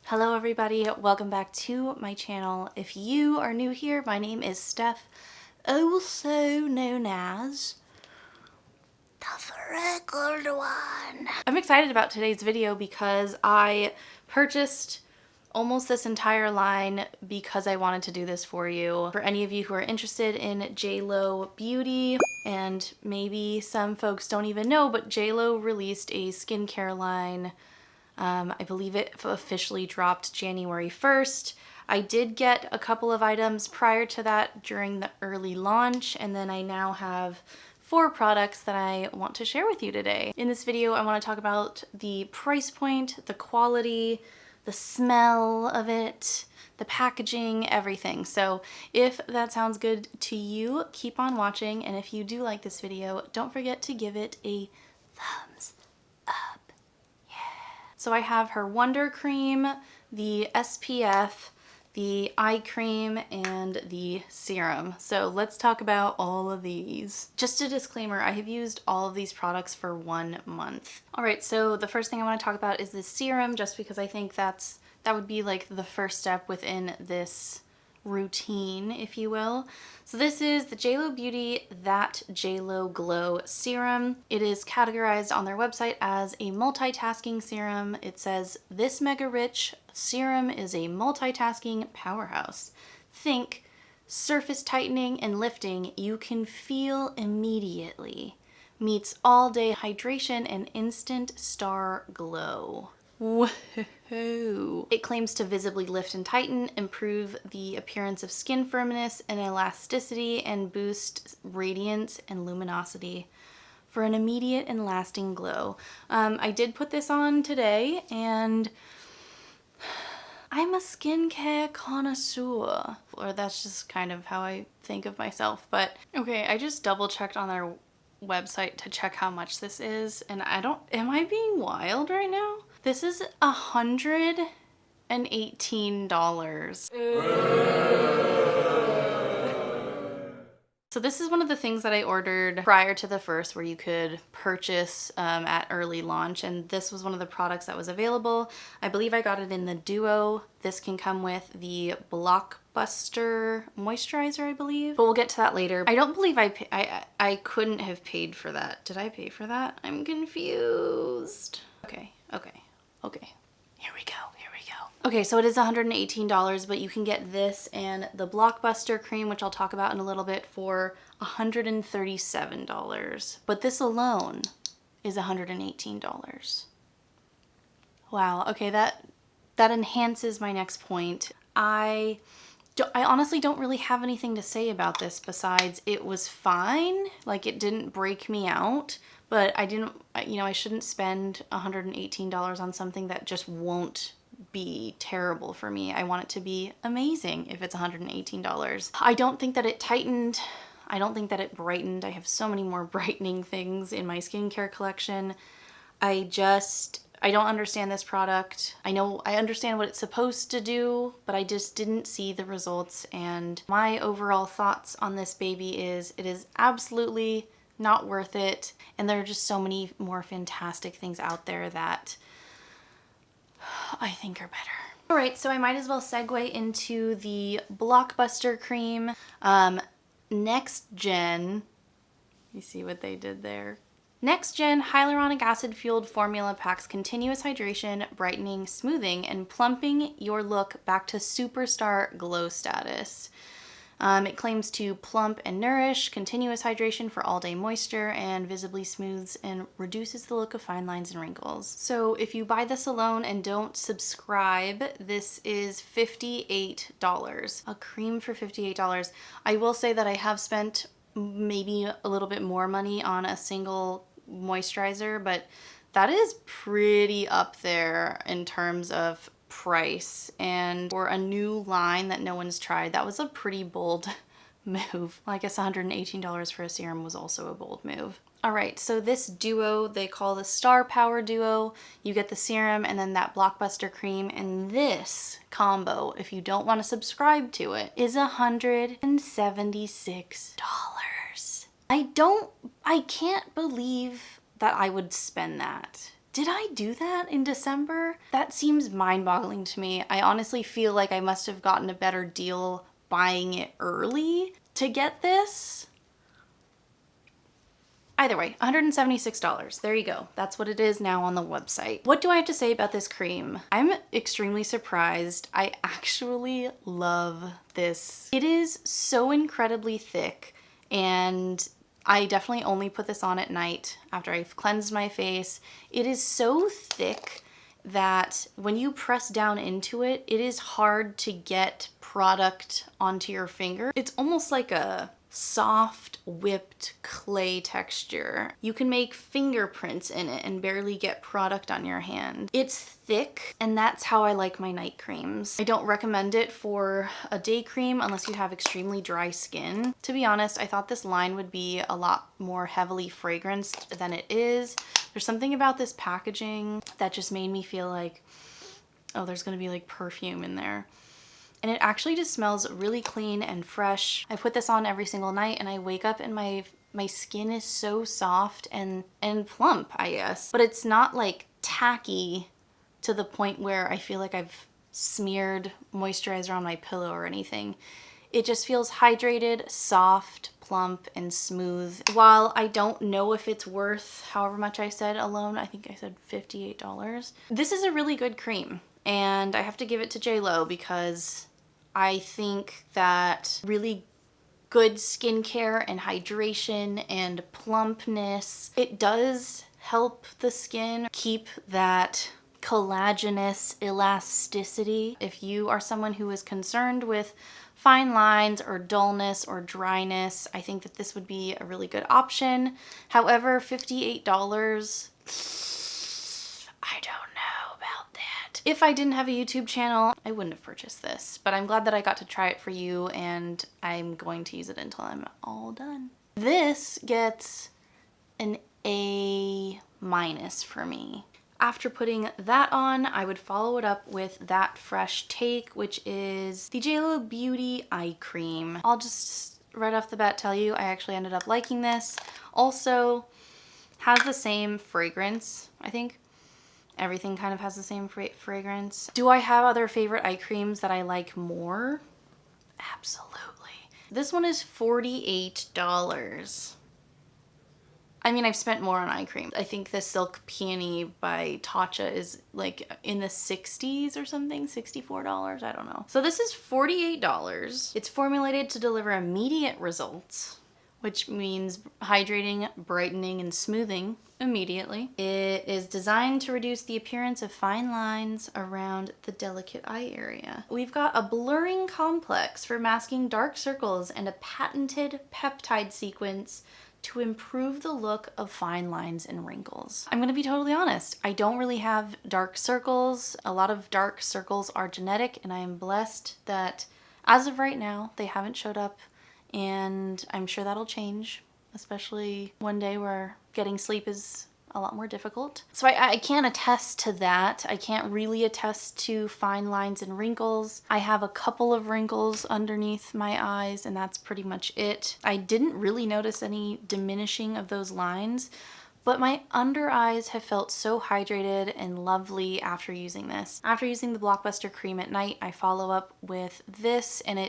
Hello everybody, welcome back to my channel. If you are new here, my name is Steph, also known as the Freckled One. I'm excited about today's video because I purchased almost this entire line because I wanted to do this for you. For any of you who are interested in JLo Beauty, and maybe some folks don't even know, but JLo released a skincare line. I believe it officially dropped January 1st. I did get a couple of items prior to that during the early launch, and then I now have 4 products that I want to share with you today. In this video, I want to talk about the price point, the quality, the smell of it, the packaging, everything. So if that sounds good to you, keep on watching, and if you do like this video, don't forget to give it a thumbs up. So I have her Wonder Cream, the SPF, the eye cream, and the serum. So let's talk about all of these. Just a disclaimer, I have used all of these products for 1 month. All right, so the first thing I want to talk about is the serum, just because I think that would be like the first step within this routine, if you will. So this is the JLo Beauty That JLo Glow Serum. It is categorized on their website as a multitasking serum. It says, this mega rich serum is a multitasking powerhouse. Think surface tightening and lifting you can feel immediately. Meets all day hydration and instant star glow. Whoa. It claims to visibly lift and tighten, improve the appearance of skin firmness and elasticity, and boost radiance and luminosity for an immediate and lasting glow. I did put this on today, and I'm a skincare connoisseur, or that's just kind of how I think of myself. But okay, I just double checked on their website to check how much this is, and am I being wild right now? This is $118. So this is one of the things that I ordered prior to the first, where you could purchase at early launch, and this was one of the products that was available. I believe I got it in the duo. This can come with the BLOCKBUSTER moisturizer, I believe, but we'll get to that later. I don't believe I couldn't have paid for that. Did I pay for that? I'm confused. Okay. Here we go. Okay, so it is $118, but you can get this and the BLOCKBUSTER cream, which I'll talk about in a little bit, for $137. But this alone is $118. Wow, okay, that enhances my next point. I honestly don't really have anything to say about this besides it was fine. Like, it didn't break me out, but I shouldn't spend $118 on something that just won't be terrible for me. I want it to be amazing if it's $118. I don't think that it tightened. I don't think that it brightened. I have so many more brightening things in my skincare collection. I don't understand this product. I know I understand what it's supposed to do, but I just didn't see the results. And my overall thoughts on this baby is it is absolutely not worth it. And there are just so many more fantastic things out there that I think are better. All right, so I might as well segue into the BLOCKBUSTER cream. Next gen, you see what they did there? Next gen hyaluronic acid fueled formula packs continuous hydration, brightening, smoothing, and plumping your look back to superstar glow status. It claims to plump and nourish, continuous hydration for all-day moisture, and visibly smooths and reduces the look of fine lines and wrinkles. So if you buy this alone and don't subscribe, this is $58. A cream for $58. I will say that I have spent maybe a little bit more money on a single moisturizer, but that is pretty up there in terms of price, and for a new line that no one's tried, that was a pretty bold move. Well, I guess $118 for a serum was also a bold move. All right, so this duo, they call the Star Power Duo. You get the serum and then that BLOCKBUSTER cream, and this combo, if you don't want to subscribe to it, is $176. I can't believe that I would spend that. Did I do that in December? That seems mind-boggling to me. I honestly feel like I must have gotten a better deal buying it early to get this. Either way, $176. There you go. That's what it is now on the website. What do I have to say about this cream? I'm extremely surprised. I actually love this. It is so incredibly thick, and I definitely only put this on at night after I've cleansed my face. It is so thick that when you press down into it, it is hard to get product onto your finger. It's almost like a soft whipped clay texture. You can make fingerprints in it and barely get product on your hand. It's thick, and that's how I like my night creams. I don't recommend it for a day cream unless you have extremely dry skin. To be honest, I thought this line would be a lot more heavily fragranced than it is. There's something about this packaging that just made me feel like, oh, there's gonna be like perfume in there. And it actually just smells really clean and fresh. I put this on every single night and I wake up and my skin is so soft and plump, I guess. But it's not like tacky to the point where I feel like I've smeared moisturizer on my pillow or anything. It just feels hydrated, soft, plump, and smooth. While I don't know if it's worth however much I said alone, I think I said $58. This is a really good cream, and I have to give it to JLo because I think that really good skincare and hydration and plumpness, it does help the skin keep that collagenous elasticity. If you are someone who is concerned with fine lines or dullness or dryness, I think that this would be a really good option. However, $58, I don't know about that. If I didn't have a YouTube channel, I wouldn't have purchased this, but I'm glad that I got to try it for you, and I'm going to use it until I'm all done. This gets an A- for me. After putting that on, I would follow it up with That Fresh Take, which is the JLo Beauty eye cream. I'll just right off the bat tell you, I actually ended up liking this. Also has the same fragrance, I think. Everything kind of has the same fragrance. Do I have other favorite eye creams that I like more? Absolutely. This one is $48. I mean, I've spent more on eye cream. I think the Silk Peony by Tatcha is like in the 60s or something, $64, I don't know. So this is $48. It's formulated to deliver immediate results, which means hydrating, brightening, and smoothing immediately. It is designed to reduce the appearance of fine lines around the delicate eye area. We've got a blurring complex for masking dark circles and a patented peptide sequence to improve the look of fine lines and wrinkles. I'm gonna be totally honest, I don't really have dark circles. A lot of dark circles are genetic, and I am blessed that as of right now, they haven't showed up, and I'm sure that'll change, especially one day where getting sleep is a lot more difficult. So I can't attest to that. I can't really attest to fine lines and wrinkles. I have a couple of wrinkles underneath my eyes, and that's pretty much it. I didn't really notice any diminishing of those lines, but my under eyes have felt so hydrated and lovely after using this. After using the Blockbuster cream at night, I follow up with this, and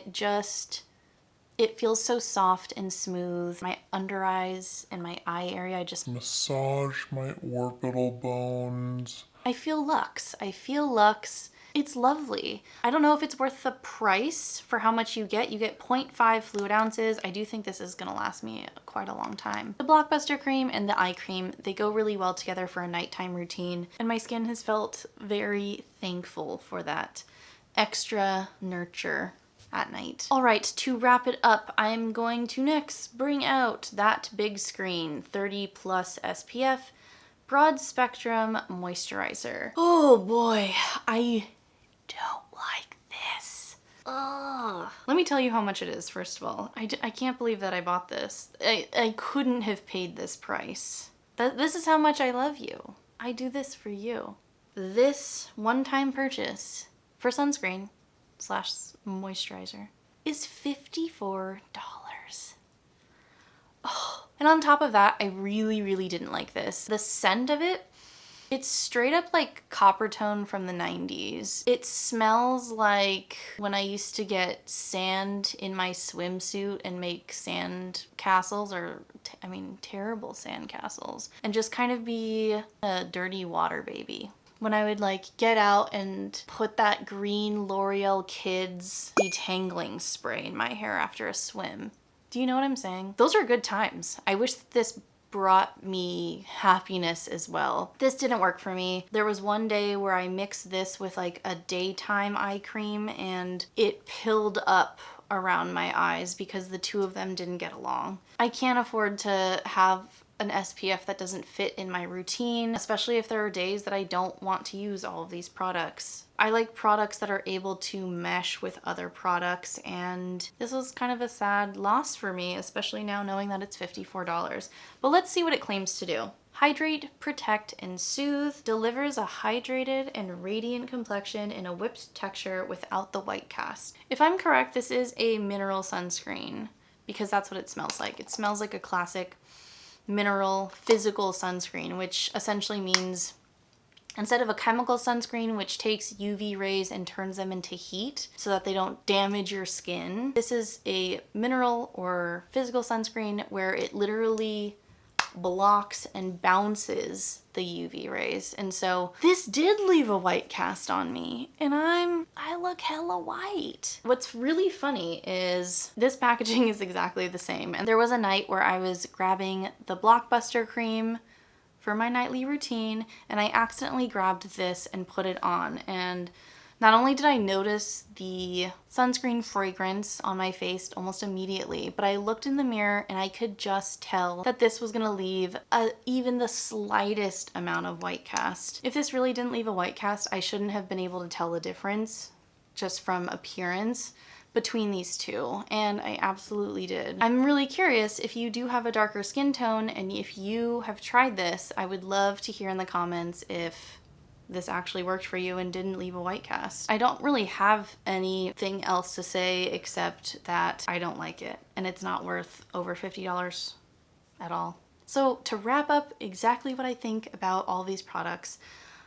it feels so soft and smooth. My under eyes and my eye area, I just massage my orbital bones. I feel luxe. I feel luxe. It's lovely. I don't know if it's worth the price for how much you get. You get 0.5 fluid ounces. I do think this is gonna last me quite a long time. The Blockbuster cream and the eye cream, they go really well together for a nighttime routine, and my skin has felt very thankful for that extra nurture at night. All right, to wrap it up, I'm going to next bring out that big screen 30+ SPF broad spectrum moisturizer. Oh boy, I don't like this. Ugh. Let me tell you how much it is, first of all. I can't believe that I bought this. I couldn't have paid this price. This is how much I love you. I do this for you. This one-time purchase for sunscreen / moisturizer is $54. Oh, and on top of that, I really didn't like this. The scent of it It's straight up like copper tone from the 90s. It smells like when I used to get sand in my swimsuit and make sand castles, or I mean terrible sand castles, and just kind of be a dirty water baby. When I would like get out and put that green L'Oreal Kids detangling spray in my hair after a swim. Do you know what I'm saying? Those are good times. I wish that this brought me happiness as well. This didn't work for me. There was one day where I mixed this with like a daytime eye cream and it pilled up around my eyes because the two of them didn't get along. I can't afford to have an SPF that doesn't fit in my routine, especially if there are days that I don't want to use all of these products. I like products that are able to mesh with other products, and this was kind of a sad loss for me, especially now knowing that it's $54. But let's see what it claims to do. Hydrate, protect, and soothe. Delivers a hydrated and radiant complexion in a whipped texture without the white cast. If I'm correct, this is a mineral sunscreen because that's what it smells like. It smells like a classic mineral physical sunscreen, which essentially means instead of a chemical sunscreen which takes UV rays and turns them into heat so that they don't damage your skin, this is a mineral or physical sunscreen where it literally blocks and bounces the UV rays. And so this did leave a white cast on me and I look hella white. What's really funny is this packaging is exactly the same. And there was a night where I was grabbing the Blockbuster cream for my nightly routine and I accidentally grabbed this and put it on, and not only did I notice the sunscreen fragrance on my face almost immediately, but I looked in the mirror and I could just tell that this was gonna leave even the slightest amount of white cast. If this really didn't leave a white cast, I shouldn't have been able to tell the difference just from appearance between these two, and I absolutely did. I'm really curious if you do have a darker skin tone and if you have tried this. I would love to hear in the comments if this actually worked for you and didn't leave a white cast. I don't really have anything else to say except that I don't like it and it's not worth over $50 at all. So to wrap up exactly what I think about all these products,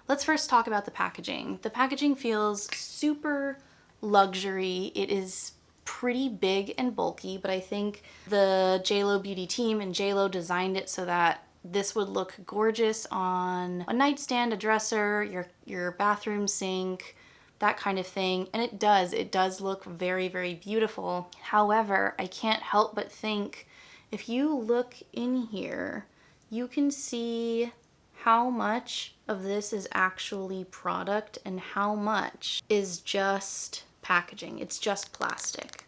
let's first talk about the packaging. The packaging feels super luxury. It is pretty big and bulky, but I think the JLo Beauty team and JLo designed it so that this would look gorgeous on a nightstand, a dresser, your bathroom sink, that kind of thing. And it does look very, very beautiful. However, I can't help but think if you look in here, you can see how much of this is actually product and how much is just packaging. It's just plastic.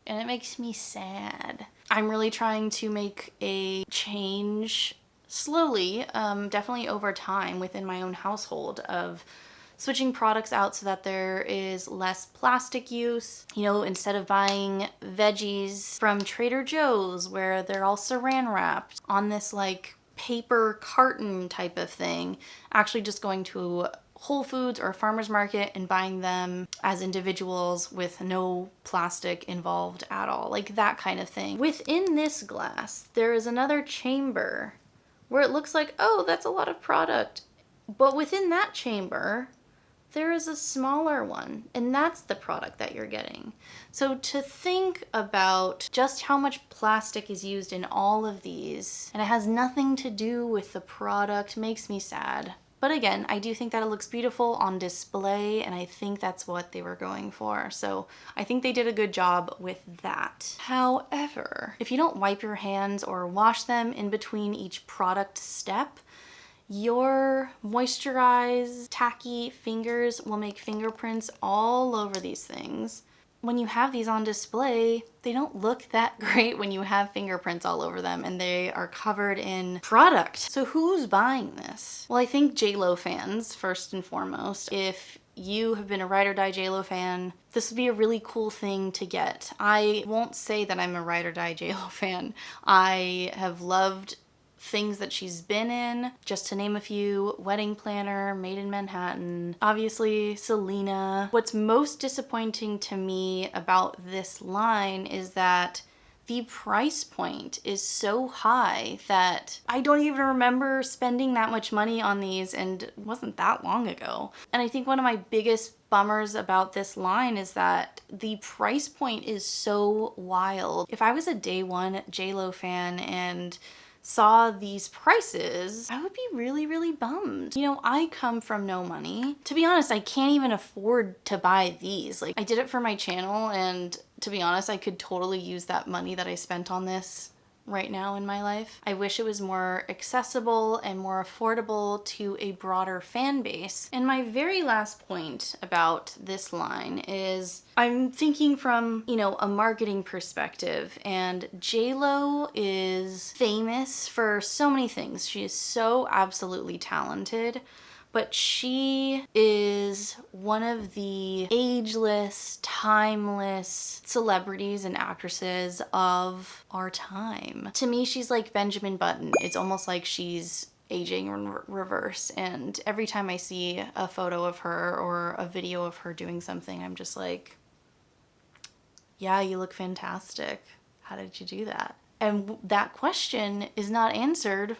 And it makes me sad. I'm really trying to make a change slowly, definitely over time within my own household, of switching products out so that there is less plastic use. You know, instead of buying veggies from Trader Joe's where they're all saran wrapped on this like paper carton type of thing, actually just going to Whole Foods or a farmer's market and buying them as individuals with no plastic involved at all, like that kind of thing. Within this glass, there is another chamber where it looks like, oh, that's a lot of product. But within that chamber, there is a smaller one, and that's the product that you're getting. So to think about just how much plastic is used in all of these, and it has nothing to do with the product, makes me sad. But again, I do think that it looks beautiful on display, and I think that's what they were going for. So I think they did a good job with that. However, if you don't wipe your hands or wash them in between each product step, your moisturized, tacky fingers will make fingerprints all over these things. When you have these on display, they don't look that great when you have fingerprints all over them and they are covered in product. So who's buying this? Well, I think JLo fans, first and foremost. If you have been a ride or die JLo fan, this would be a really cool thing to get. I won't say that I'm a ride or die JLo fan. I have loved things that she's been in, just to name a few: Wedding Planner, Made in Manhattan, obviously Selena. What's most disappointing to me about this line is that the price point is so high that I don't even remember spending that much money on these, and it wasn't that long ago. And I think one of my biggest bummers about this line is that the price point is so wild. If I was a day one JLo fan and saw these prices, I would be really, really bummed. You know, I come from no money. To be honest, I can't even afford to buy these. Like, I did it for my channel, and to be honest, I could totally use that money that I spent on this right now in my life. I wish it was more accessible and more affordable to a broader fan base. And my very last point about this line is I'm thinking from, you know, a marketing perspective, and JLo is famous for so many things. She is so absolutely talented, but she is one of the ageless, timeless celebrities and actresses of our time. To me, she's like Benjamin Button. It's almost like she's aging in reverse, and every time I see a photo of her or a video of her doing something, I'm just like, yeah, you look fantastic. How did you do that? And that question is not answered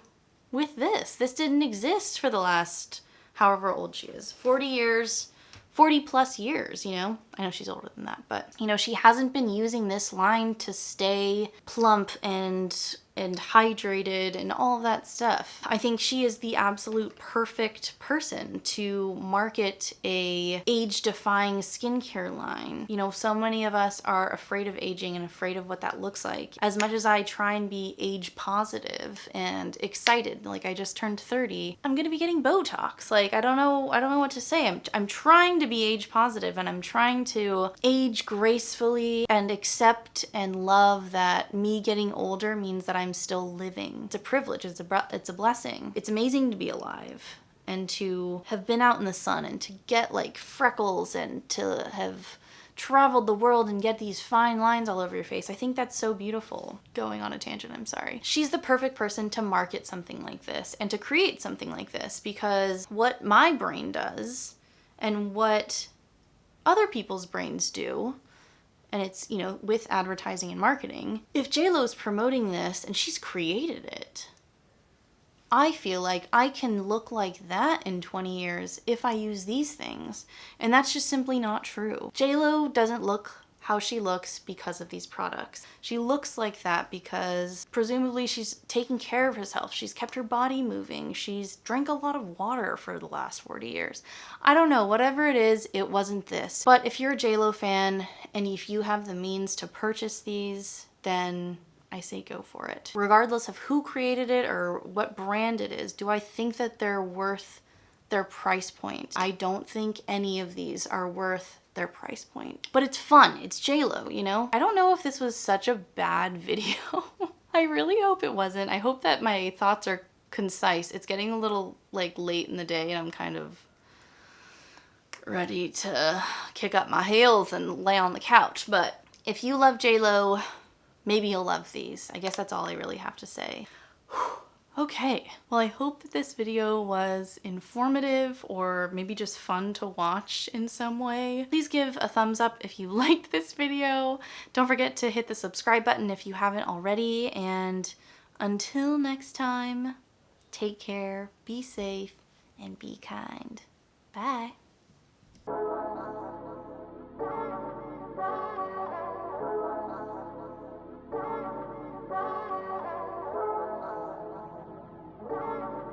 with this. This didn't exist for the last however old she is, 40 years, 40 plus years, you know? I know she's older than that, but you know, she hasn't been using this line to stay plump and hydrated and all of that stuff. I think she is the absolute perfect person to market a age-defying skincare line. You know, so many of us are afraid of aging and afraid of what that looks like. As much as I try and be age positive and excited, like I just turned 30, I'm gonna be getting Botox. Like, I don't know what to say. I'm trying to be age positive, and I'm trying to age gracefully and accept and love that me getting older means that I'm still living. It's a privilege, it's a blessing. It's amazing to be alive and to have been out in the sun and to get like freckles and to have traveled the world and get these fine lines all over your face. I think that's so beautiful. Going on a tangent, I'm sorry. She's the perfect person to market something like this and to create something like this, because what my brain does and what other people's brains do, and it's, you know, with advertising and marketing, if JLo's promoting this and she's created it, I feel like I can look like that in 20 years if I use these things. And that's just simply not true. JLo doesn't look how she looks because of these products. She looks like that because presumably she's taking care of herself. She's kept her body moving. She's drank a lot of water for the last 40 years. I don't know, whatever it is, it wasn't this. But if you're a JLo fan and if you have the means to purchase these, then I say go for it. Regardless of who created it or what brand it is, do I think that they're worth their price point? I don't think any of these are worth their price point. But it's fun. It's JLo, you know? I don't know if this was such a bad video. I really hope it wasn't. I hope that my thoughts are concise. It's getting a little like late in the day and I'm kind of ready to kick up my heels and lay on the couch. But if you love JLo, maybe you'll love these. I guess that's all I really have to say. Okay, well, I hope that this video was informative or maybe just fun to watch in some way. Please give a thumbs up if you liked this video. Don't forget to hit the subscribe button if you haven't already. And until next time, take care, be safe, and be kind. Bye.